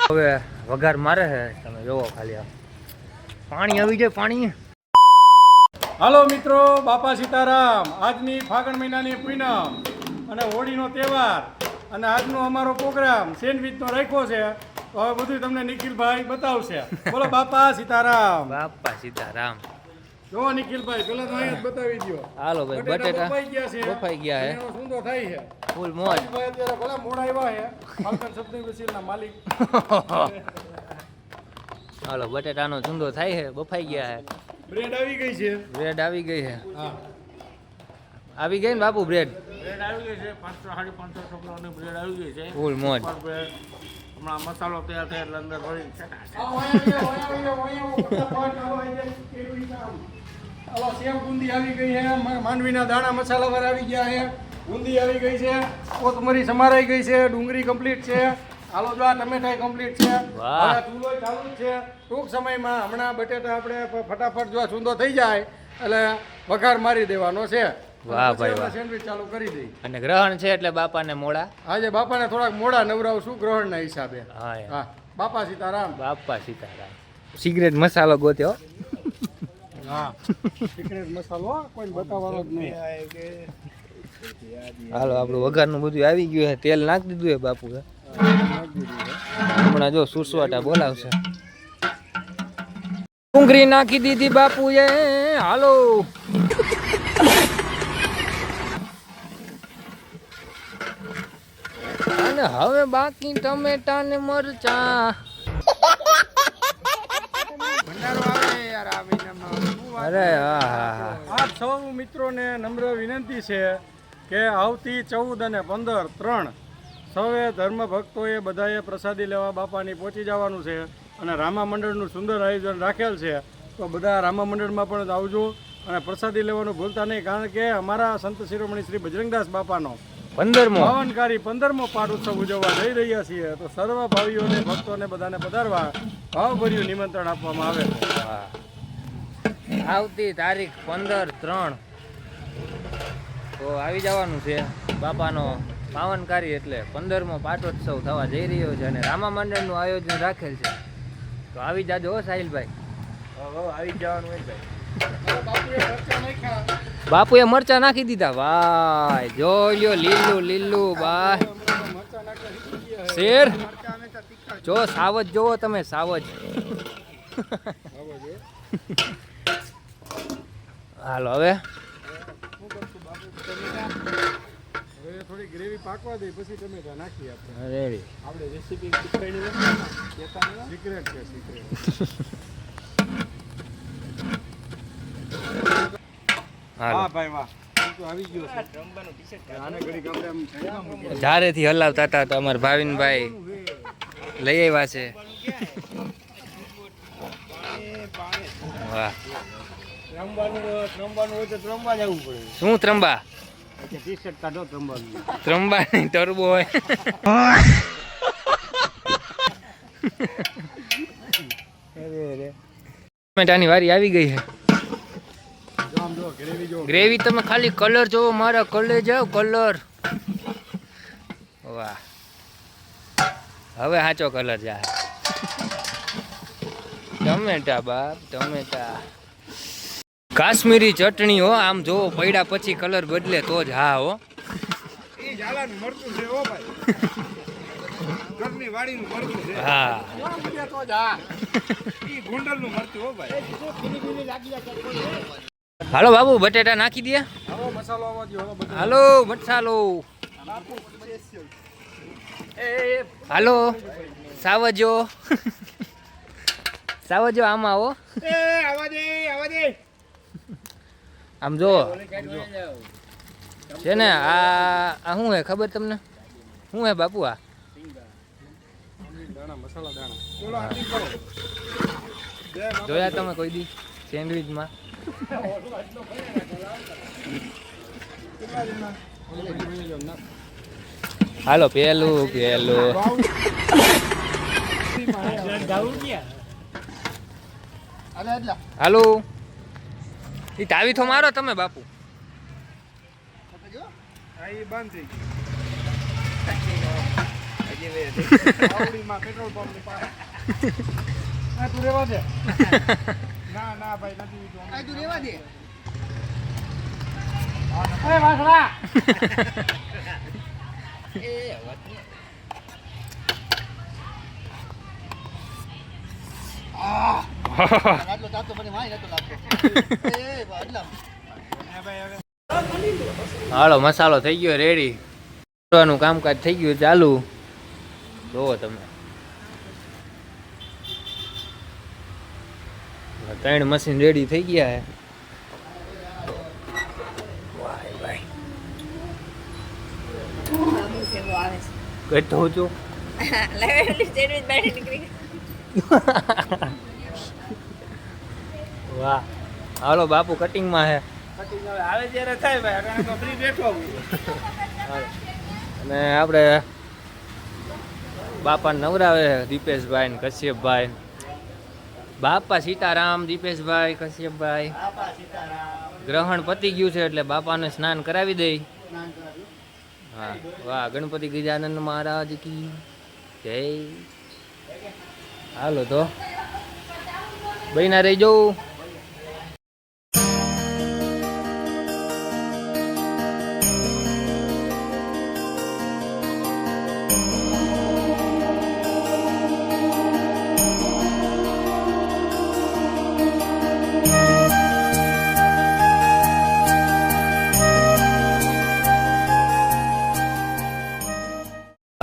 હવે વઘાર મારે છે, તમે જોવો ખાલી આ પાણી આવી જાય પાણી. હાલો મિત્રો, બાપા સીતારામ. આજની ફાગણ મહિનાની પૂનમ અને હોળીનો તહેવાર અને આજનો અમારો પ્રોગ્રામ સેન્ડવિચનો રાખ્યો છે. તો હવે બધું તમને નિખિલભાઈ બતાવશે. બોલો બાપા સીતારામ. બાપા સીતારામ. જો નિખિલભાઈ પેલા તો અહીંયા જ બતાવી દો. હાલો ભાઈ, બટેટા બફાઈ ગયા છે. સુંદર થાય છે ફૂલ મોજ. અત્યારે ભલે મોડા આવ્યા છે ફાલ્કન શબ્દની મશીનના માલિક. હાલો બટેટાનો ચૂંદો થાય છે, બફાઈ ગયા છે. બ્રેડ આવી ગઈ છે. બ્રેડ આવી ગઈ છે. હા, આવી ગઈ ને બાપુ બ્રેડ? બ્રેડ આવી ગઈ છે. 500-550 છોકરાઓની બ્રેડ આવી ગઈ છે. ફૂલ મોજ. બ્રેડ હમણાં મસાલો તૈયાર થાય એટલે અંદર ભરી સેવ બુંદી આવી ગઈ છે. માંડવીના દાણા મસાલાવાર આવી ગયા છે. બુંદી આવી ગઈ છે. કોથમરી સમારાઈ ગઈ છે. ડુંગળી કમ્પ્લીટ છે. હાલો જો આ ટમેટા કમ્પ્લીટ છે. વાહ. હવે ચૂલો ચાલુ જ છે. ટૂંક સમયમાં હમણાં બટેટા આપણે ફટાફટ જો ચૂંદો થઈ જાય એટલે વઘાર મારી દેવાનો છે. વાહ ભાઈ વાહ. સેન્ડવિચ ચાલુ કરી દઈ. અને ગ્રહણ છે એટલે બાપાને મોડા. આજે બાપાને થોડાક મોડા નવરાવશું ગ્રહણના હિસાબે. હા હા, બાપા સીતારામ. બાપા સીતારામ. સિગરેટ મસાલો ગોત્યો. હા, સિક્રેટ મસાલો કોઈ બતાવવાનો જ નહીં. હાલો આપણું વઘારનું બધું આવી ગયું છે. તેલ નાખી દીધું છે બાપુએ. હમણાં જો સુસવાટા બોલાવશે. ડુંગળી નાખી દીધી બાપુએ. હાલો અને હવે બાકી ટમેટા ને મરચા. અરે હા હા હા. આ સૌ મિત્રોને નમ્ર વિનંતી છે કે આવતી 14 અને 15 3 સૌએ ધર્મ ભક્તોએ બધાએ પ્રસાદી લેવા બાપાની પહોંચી જવાનું છે અને રામા મંડળનું સુંદર આયોજન રાખેલ છે. તો બધા રામા મંડળમાં પણ આવજો અને પ્રસાદી લેવાનું ભૂલતા નહીં, કારણ કે અમારા સંત શિરોમણી શ્રી બજરંગદાસ બાપાનો 15મો પાવનકારી 15મો પાઠ ઉત્સવ ઉજવવા જઈ રહ્યા છીએ. તો સર્વ ભાઈઓને ભક્તોને બધાને પધારવા ભાવભર્યું નિમંત્રણ આપવામાં આવે છે. આવતી તારીખ 15/3 તો આવી જવાનું છે. બાપાનો પાવનકારી એટલે 15મો પાટોત્સવ થવા જઈ રહ્યો છે અને રામા મંડળનું આયોજન રાખેલ છે. તો આવી જાજો હો સાહિલભાઈ. આવી જવાનું હોય ભાઈ. બાપુએ મરચા નાખી દીધા. ભાઈ જોઈ લ્યો, લીલું લીલું ભાઈ. શેર જો સાવજ જોવો તમે, સાવજ. હાલો હવે થોડી ગ્રેવી પાકવા દે પછી ટમેટા નાખીએ આપણે. રેડી. આપણે રેસીપી શીખવાડી સિક્રેટ છે, સિક્રેટ. હાલો હા ભાઈ વાહ, તો આવી ગયો છે. આને ઘડીક આપણે આમ ધારેથી હલાવતા હતા તો અમારા ભાવિનભાઈ લઈ આવ્યા છે. વાહ. રમવાનું હોય તો રમવા જવું પડે. શું ત્રંબા? ટી શર્ટ કાઢો રમવાનું. ત્રંબા નહીં, ટર્બો હોય. ટમેટાની વારી આવી ગઈ છે. આમ જો ગ્રેવી જો. ગ્રેવી તમે ખાલી કલર જોવો મારા, કલર જાવ કલર. વાહ, હવે સાચો કલર જાય. ટમેટા બાપ, ટમેટા. કાશ્મીરી ચટણી હો, આમ જોવો પડ્યા પછી કલર બદલે તો જ હા હો. એ ઝાલાનું મરચું છે હો ભાઈ. ઘરની વાડીનું મરચું છે. હા તો જ હા. ઈ ગુંડલનું મરચું હો ભાઈ. હાલો બાબુ બટેટા નાખી દે. હવે મસાલો આવવા દો. હવે બધું હાલો મસાલો. હાલો સાવજો. સાવજો આમાં હો. આવા દે. આમ જો છે ને આ શું હે ખબર તમને? શું હે બાપુ? આ દાણા, મસાલા દાણા. બોલો આટલી કરો. જોયા તમે કોઈ દી સેન્ડવિચમાં? હાલો પેલું હાલો એ તાવી તો મારો તમે બાપુ. આવડીમાં પેટ્રોલ પંપની પાસે. આ તું રહેવા દે. ના ના ભાઈ નથી જોવાનું. આ તું રેવા દે. એ વાસણા. આટલો તાતો મને માય નતો લાગતો. એ આટલા. હાલો મસાલો થઈ ગયો રેડી. નું કામકાજ થઈ ગયું ચાલુ. જોવો તમે 3 મશીન રેડી થઈ ગયા હે. વાહ ભાઈ કહેતો છું વાહ. હાલો બાપુ કટિંગમાં હે. આવે ત્યારે થાય ભાઈ અટાણે તો ફ્રી બેઠો હું. અને આપણે બાપા નવરાવે દીપેશભાઈ ને કશ્યપભાઈ. બાપા સીતારામ દીપેશભાઈ કશ્યપભાઈ. ગ્રહણ પતી ગયું છે એટલે બાપાને સ્નાન કરાવી દઈ. હા વાહ ગણપતિ ગજાનંદ મહારાજ કી જય. હાલો તો બહીના રહી જવું.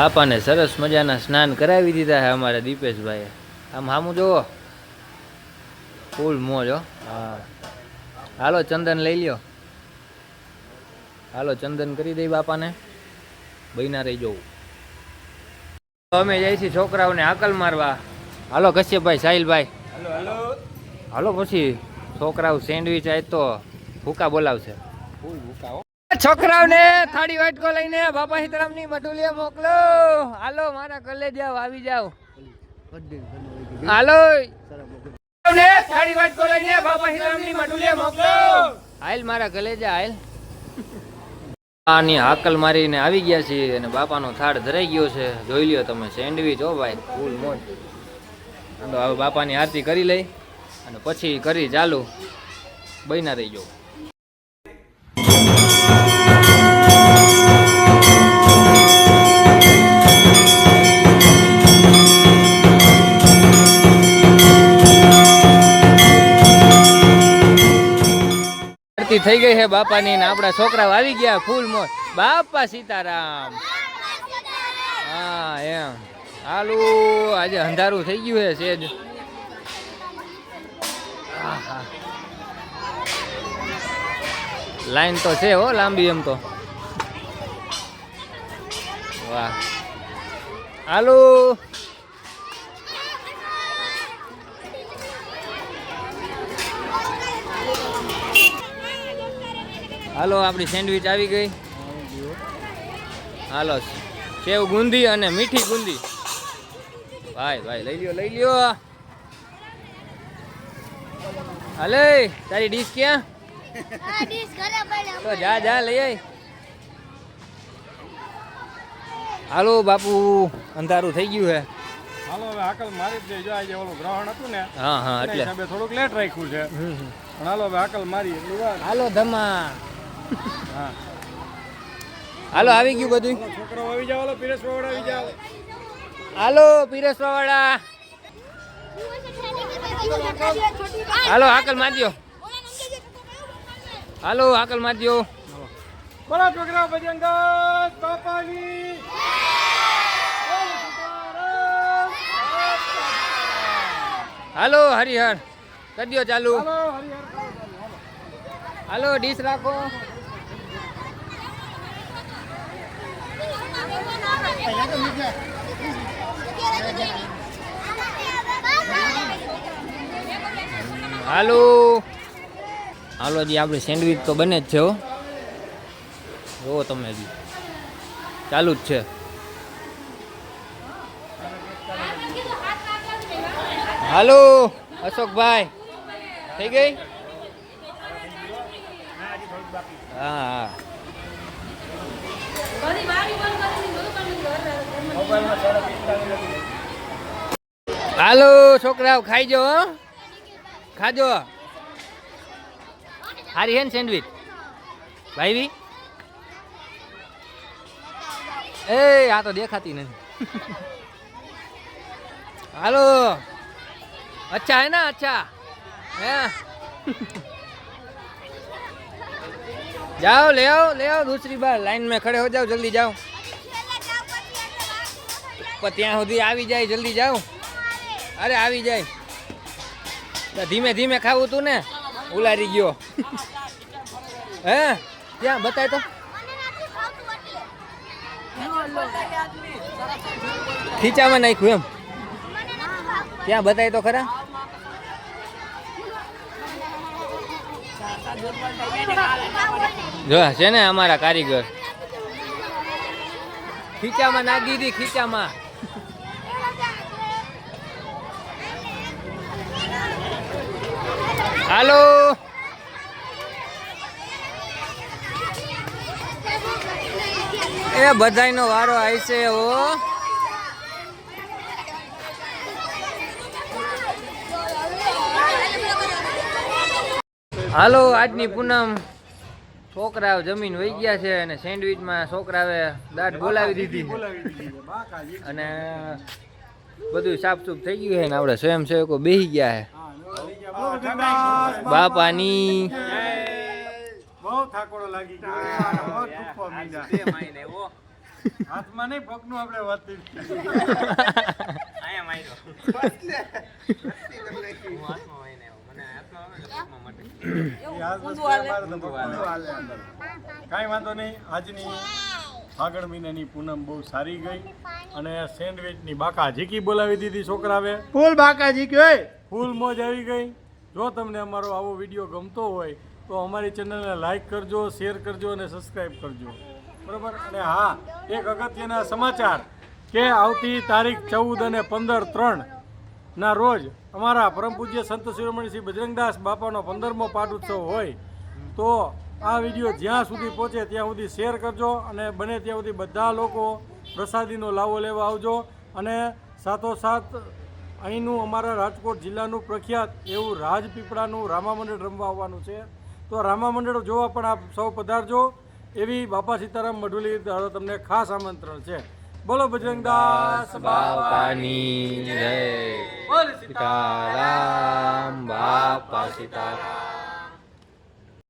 બાપાને સરસ મજાના સ્નાન કરાવી દીધા છે અમારા દીપેશભાઈએ. આમ હામું જોવો ફૂલ મોજ હો. હા હાલો ચંદન લઈ લ્યો. હાલો ચંદન કરી દઈ બાપાને. બહીના રહી જવું. અમે જઈએ છીએ છોકરાઓને હાકલ મારવા. હાલો કશ્યપભાઈ સાહિલભાઈ હાલો. પછી છોકરાઓ સેન્ડવીચ આજ તો ભૂકા બોલાવશે. છોકરાઓને થાળી વાટકો લઈને બાપા સીતારામની મટુલીએ મોકલો. હાલો મારા કલેજા આવી જાવ. હાલો થાળી વાટકો લઈને બાપા સીતારામની મટુલીએ મોકલો. હાલ મારા કલેજા હાલ. આની હાકલ મારીને આવી ગયા છીએ અને બાપાનો થાળ ધરાઈ ગયો છે. જોઈ લ્યો તમે સેન્ડવીચ હો ભાઈ ફૂલ મોજ. હવે બાપાની આરતી કરી લઈ અને પછી કરી ચાલુ. બહીના રહી જાવ. થઈ ગઈ છે બાપાની ને આપણા છોકરાઓ આવી ગયા ફૂલ મોજ. બાપા સીતારામ. હા એમ હાલું આજે અંધારું થઈ ગયું છે સેજ. લાઈન તો છે હો લાંબી એમ તો. વાહ હાલું. હાલો આપણી સેન્ડવીચ આવી ગઈ. હાલો સેવ ગુંદી અને મીઠી ગુંદી. ભાઈ ભાઈ લઈ લ્યો. હાલે તારી ડીશ ક્યાં? તો જા લઈ આય. હાલો બાપુ અંધારું થઈ ગયું હે. હાલો હવે હાકલ મારી જ દેજો. આજે ઓલું ગ્રહણ હતું ને હા એટલે થોડુંક લેટ રાખ્યું છે. પણ હાલો હવે હાકલ મારી એટલી વાર. હાલો ધમા. હા હાલો આવી ગયું બધું. છોકરાઓ આવી જાવ. હાલો પીરસવા વાળા આવી જાવ. હાલો પીરસવા વાળા. હાલો હાકલ મારજો. હાલો હાકલ મારજો. બોલો છોકરાઓ ભજન બાપાની. હાલો હરિહર કરજો ચાલુ. હાલો હરિહર. હાલો ડીશ રાખો. હાલો હાલો જી આપણી સેન્ડવીચ તો બને જ છે હો. જુઓ તમે હજી ચાલુ જ છે. હાલો અશોકભાઈ થઈ ગઈ. હા હાલો છોકરાઓ ખાઈ જો હો. ખાજો હારી હે ને સેન્ડવીચ ભાઈ એ આ તો દેખાતી નથી હાલો अच्छा है ना अच्छा है जाओ ले आओ दूसरी बार लाइन में खड़े हो जाओ जल्दी जाओ पर ત્યાં સુધી આવી જાય જલ્દી જાઓ અરે આવી જાય તો ધીમે ધીમે ખાવું તું ને ઉલારી ગયો હે ત્યાં બતાય તો ખીચામાં નાખ્યું એમ ત્યાં બતાય તો ખરા જો છે ને અમારા કારીગર ખીચામાં નાખી દીધી ખીચામાં હાલો એ બધાયનો વારો આવશે હો હાલો આજની પૂનમ છોકરાઓ જમીન વહી ગયા છે અને સેન્ડવિચમાં છોકરાએ દાઢ બોલાવી દીધી અને બધું સાફસૂફ થઈ ગયું છે ને આપણે સ્વયંસેવકો બેસી ગયા છે બાપાની બહુ થાકોડો લાગી ગયો હાથમાં નહીં પગનું આપણે વાત કાંઈ વાંધો નહીં આજની ફાગણ મહિનાની પૂનમ બહુ સારી ગઈ અને સેન્ડવિચની બાકા ઝીકી બોલાવી દીધી છોકરાવે ફૂલ બાકા ઝીકી ફૂલ મોજ આવી ગઈ જો તમને અમારો આવો વિડીયો ગમતો હોય તો અમારી ચેનલને લાઈક કરજો શેર કરજો અને સબસ્ક્રાઈબ કરજો બરાબર અને હા એક અગત્યના સમાચાર કે આવતી તારીખ 14 અને 15/3 ના રોજ અમારા પરમ પૂજ્ય સંત શિરોમણી શ્રી બજરંગદાસ બાપાનો 15મો પાઠ ઉત્સવ હોય તો આ વિડીયો જ્યાં સુધી પહોંચે ત્યાં સુધી શેર કરજો અને બને ત્યાં સુધી બધા લોકો પ્રસાદીનો લાવો લેવા આવજો અને સાથોસાથ અહીંનું અમારા રાજકોટ જિલ્લાનું પ્રખ્યાત એવું રાજપીપળાનું રામા મંડળ રમવા આવવાનું છે તો રામા મંડળ જોવા પણ આપ સૌ પધારજો એવી બાપા સીતારામ મઢુલી દ્વારા તમને ખાસ આમંત્રણ છે બોલો બજરંગદાસ બાપાની જય સીતારામ બાપા સીતારામ